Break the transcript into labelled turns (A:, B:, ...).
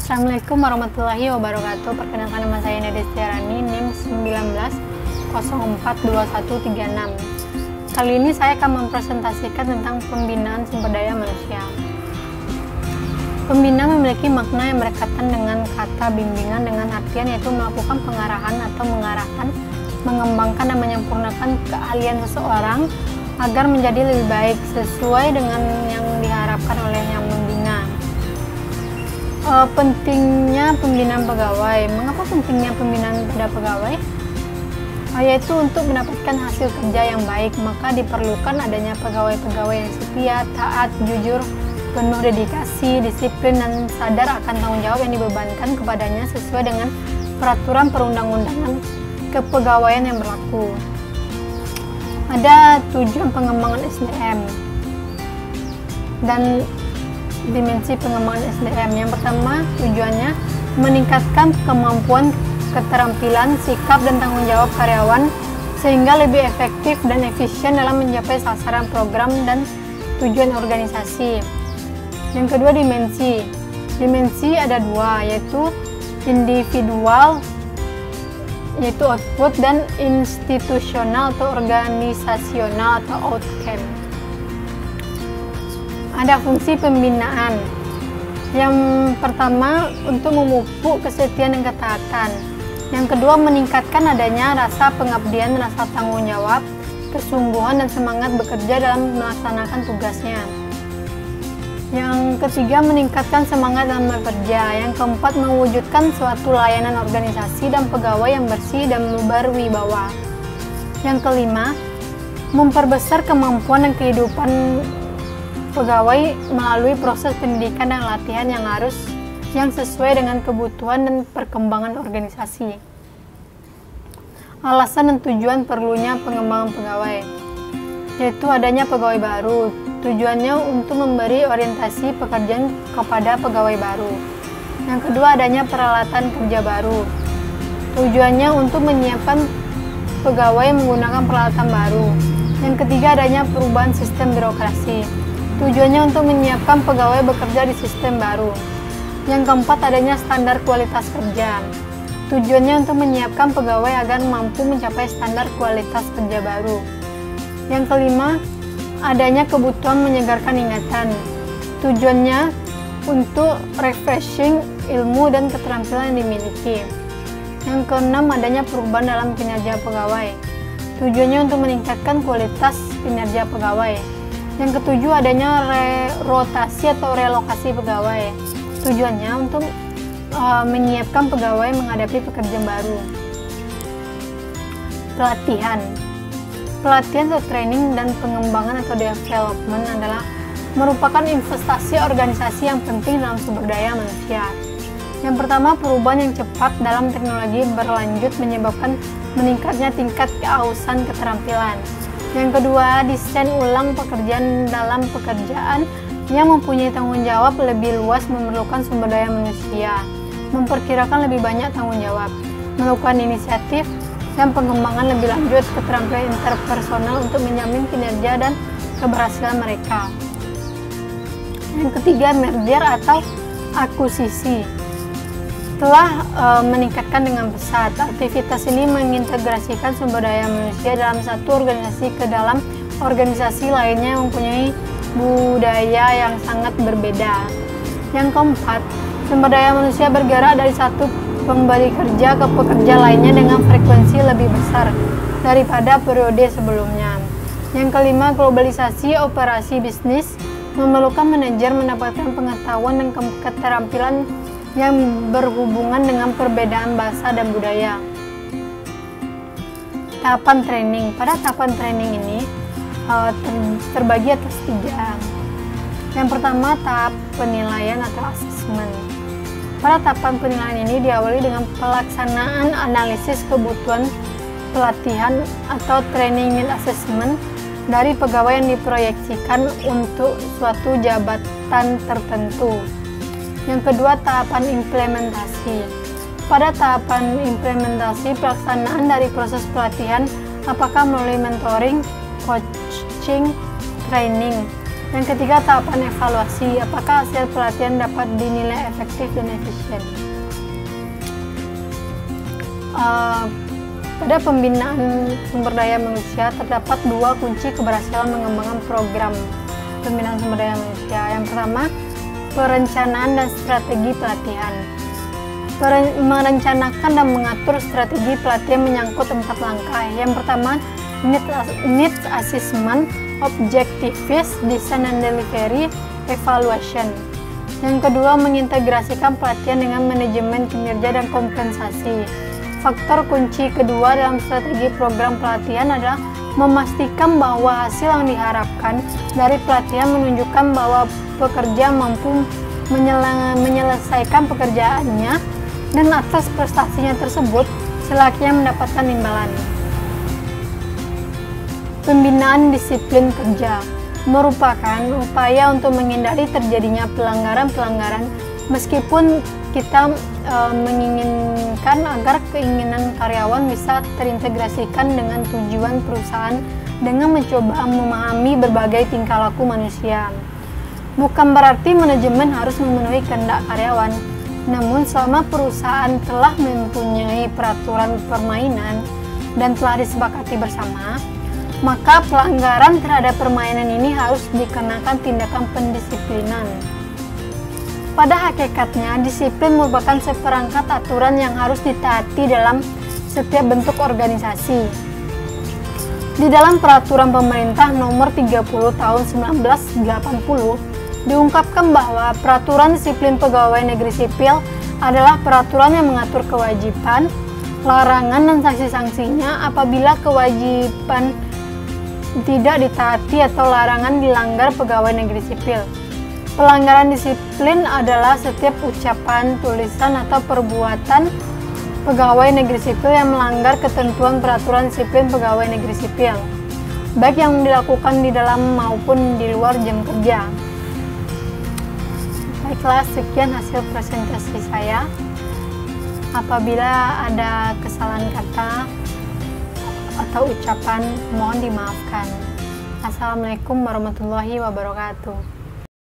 A: Assalamualaikum warahmatullahi wabarakatuh. Perkenalkan, nama saya Nedi Setiarani, NIM 19042136. Kali ini saya akan mempresentasikan tentang pembinaan sumber daya manusia. Pembina memiliki makna yang berkaitan dengan kata bimbingan, dengan artian yaitu melakukan pengarahan atau mengarahkan, mengembangkan dan menyempurnakan keahlian seseorang agar menjadi lebih baik sesuai dengan yang diharapkan oleh yang membina. Pentingnya pembinaan pegawai. Mengapa pentingnya pembinaan pada pegawai? Yaitu untuk mendapatkan hasil kerja yang baik, maka diperlukan adanya pegawai-pegawai yang setia, taat, jujur, penuh dedikasi, disiplin, dan sadar akan tanggung jawab yang dibebankan kepadanya sesuai dengan peraturan perundang-undangan kepegawaian yang berlaku. Ada tujuan pengembangan SDM dan dimensi pengembangan SDM. Yang pertama, tujuannya meningkatkan kemampuan, keterampilan, sikap, dan tanggung jawab karyawan sehingga lebih efektif dan efisien dalam mencapai sasaran program dan tujuan organisasi. Yang kedua, dimensi. Dimensi ada dua, yaitu individual, yaitu output, dan institusional atau organisasional atau outcome. Ada fungsi pembinaan. Yang pertama, untuk memupuk kesetiaan dan ketaatan. Yang kedua, meningkatkan adanya rasa pengabdian, rasa tanggung jawab, kesungguhan, dan semangat bekerja dalam melaksanakan tugasnya. Yang ketiga, meningkatkan semangat dalam bekerja. Yang keempat, mewujudkan suatu layanan organisasi dan pegawai yang bersih dan berwibawa. Yang kelima, memperbesar kemampuan dan kehidupan pegawai melalui proses pendidikan dan latihan yang sesuai dengan kebutuhan dan perkembangan organisasi. Alasan dan tujuan perlunya pengembangan pegawai, yaitu adanya pegawai baru. Tujuannya untuk memberi orientasi pekerjaan kepada pegawai baru. Yang kedua, adanya peralatan kerja baru. Tujuannya untuk menyiapkan pegawai menggunakan peralatan baru. Yang ketiga, adanya perubahan sistem birokrasi. Tujuannya untuk menyiapkan pegawai bekerja di sistem baru. Yang keempat, adanya standar kualitas kerja. Tujuannya untuk menyiapkan pegawai agar mampu mencapai standar kualitas kerja baru. Yang kelima, adanya kebutuhan menyegarkan ingatan. Tujuannya untuk refreshing ilmu dan keterampilan yang dimiliki. Yang keenam, adanya perubahan dalam kinerja pegawai. Tujuannya untuk meningkatkan kualitas kinerja pegawai. Yang ketujuh, adanya rotasi atau relokasi pegawai. Tujuannya untuk menyiapkan pegawai menghadapi pekerjaan baru. Pelatihan. Pelatihan atau training dan pengembangan atau development adalah merupakan investasi organisasi yang penting dalam sumber daya manusia. Yang pertama, perubahan yang cepat dalam teknologi berlanjut menyebabkan meningkatnya tingkat keausan keterampilan. Yang kedua, desain ulang pekerjaan dalam pekerjaan yang mempunyai tanggung jawab lebih luas memerlukan sumber daya manusia, memperkirakan lebih banyak tanggung jawab, melakukan inisiatif dan pengembangan lebih lanjut keterampilan interpersonal untuk menjamin kinerja dan keberhasilan mereka. Yang ketiga, merger atau akuisisi. Telah meningkatkan dengan pesat. Aktivitas ini mengintegrasikan sumber daya manusia dalam satu organisasi ke dalam organisasi lainnya yang mempunyai budaya yang sangat berbeda. Yang keempat, sumber daya manusia bergerak dari satu pemberi kerja ke pekerja lainnya dengan frekuensi lebih besar daripada periode sebelumnya. Yang kelima, globalisasi operasi bisnis memerlukan manajer mendapatkan pengetahuan dan keterampilan yang berhubungan dengan perbedaan bahasa dan budaya. Tahapan training. Pada tahapan training ini terbagi atas 3. Yang pertama, tahap penilaian atau asesmen. Pada tahapan penilaian ini diawali dengan pelaksanaan analisis kebutuhan pelatihan atau training need assessment dari pegawai yang diproyeksikan untuk suatu jabatan tertentu. Yang kedua, tahapan implementasi. Pada tahapan implementasi, pelaksanaan dari proses pelatihan apakah melalui mentoring, coaching, training, Yang ketiga, tahapan evaluasi. Apakah hasil pelatihan dapat dinilai efektif dan efisien? Pada pembinaan sumber daya manusia terdapat dua kunci keberhasilan mengembangkan program pembinaan sumber daya manusia. Yang pertama, perencanaan dan strategi pelatihan. Merencanakan dan mengatur strategi pelatihan menyangkut 4 langkah. Yang pertama, needs assessment, objectives, design and delivery, evaluation. Yang kedua, mengintegrasikan pelatihan dengan manajemen kinerja dan kompensasi. Faktor kunci kedua dalam strategi program pelatihan adalah memastikan bahwa hasil yang diharapkan dari pelatihan menunjukkan bahwa pekerja mampu menyelesaikan pekerjaannya dan atas prestasinya tersebut selayaknya mendapatkan imbalan. Pembinaan disiplin kerja merupakan upaya untuk menghindari terjadinya pelanggaran-pelanggaran meskipun kita menginginkan agar keinginan karyawan bisa terintegrasikan dengan tujuan perusahaan dengan mencoba memahami berbagai tingkah laku manusia. Bukan berarti manajemen harus memenuhi kehendak karyawan, namun selama perusahaan telah mempunyai peraturan permainan dan telah disepakati bersama, maka pelanggaran terhadap permainan ini harus dikenakan tindakan pendisiplinan. Pada hakikatnya, disiplin merupakan seperangkat aturan yang harus ditaati dalam setiap bentuk organisasi. Di dalam peraturan pemerintah nomor 30 tahun 1980, diungkapkan bahwa peraturan disiplin pegawai negeri sipil adalah peraturan yang mengatur kewajiban, larangan dan sanksi-sanksinya apabila kewajiban tidak ditaati atau larangan dilanggar pegawai negeri sipil. Pelanggaran disiplin adalah setiap ucapan, tulisan, atau perbuatan pegawai negeri sipil yang melanggar ketentuan peraturan disiplin pegawai negeri sipil, baik yang dilakukan di dalam maupun di luar jam kerja. Baiklah, sekian hasil presentasi saya. Apabila ada kesalahan kata atau ucapan, mohon dimaafkan. Assalamualaikum warahmatullahi wabarakatuh.